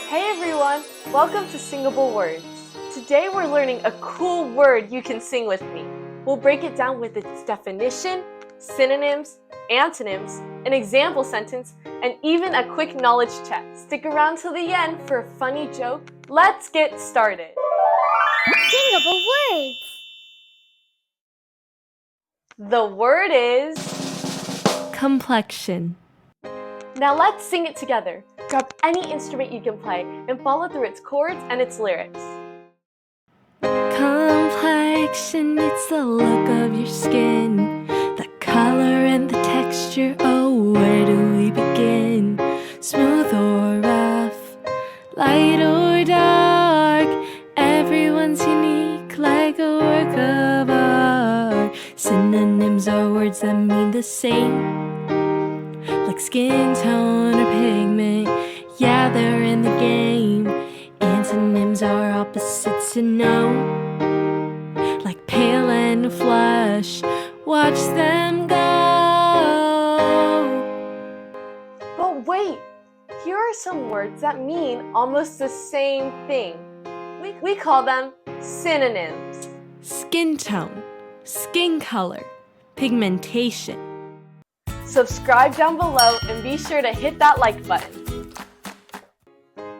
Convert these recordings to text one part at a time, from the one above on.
Hey everyone, welcome to Singable Words. Today we're learning a cool word you can sing with me. We'll break it down with its definition, synonyms, antonyms, an example sentence, and even a quick knowledge check. Stick around till the end for a funny joke. Let's get started. Singable Words. The word is complexion. Now let's sing it together. Grab any instrument you can play and follow through its chords and its lyrics. Complexion, it's the look of your skin, the color and the texture. Oh, where do we begin? Smooth or rough, light or dark, everyone's unique like a work of art. Synonyms are words that mean the same, like skin tone or pigment, yeah, they're in the game. Antonyms are opposites to know, like pale and flush, watch them go. But wait, here are some words that mean almost the same thing. We call them synonyms. Skin tone, skin color, pigmentation. Subscribe down below and be sure to hit that like button.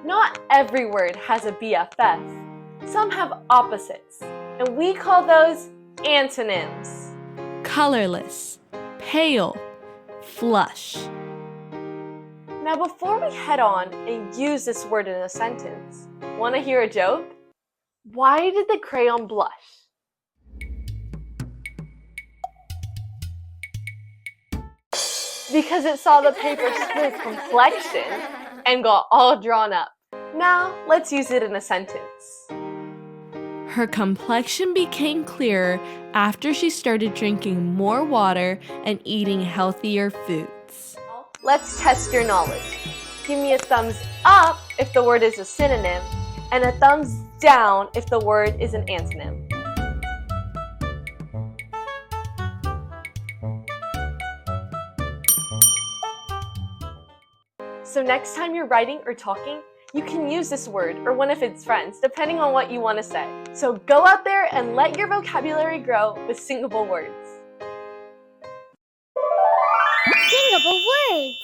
Not every word has a BFF. Some have opposites, and we call those antonyms. Colorless, pale, flush. Now before we head on and use this word in a sentence, want to hear a joke? Why did the crayon blush? Because it saw the paper spray complexion and got all drawn up. Now, let's use it in a sentence. Her complexion became clearer after she started drinking more water and eating healthier foods. Let's test your knowledge. Give me a thumbs up if the word is a synonym, and a thumbs down if the word is an antonym. So next time you're writing or talking, you can use this word or one of its friends, depending on what you want to say. So go out there and let your vocabulary grow with Singable Words. Singable Words.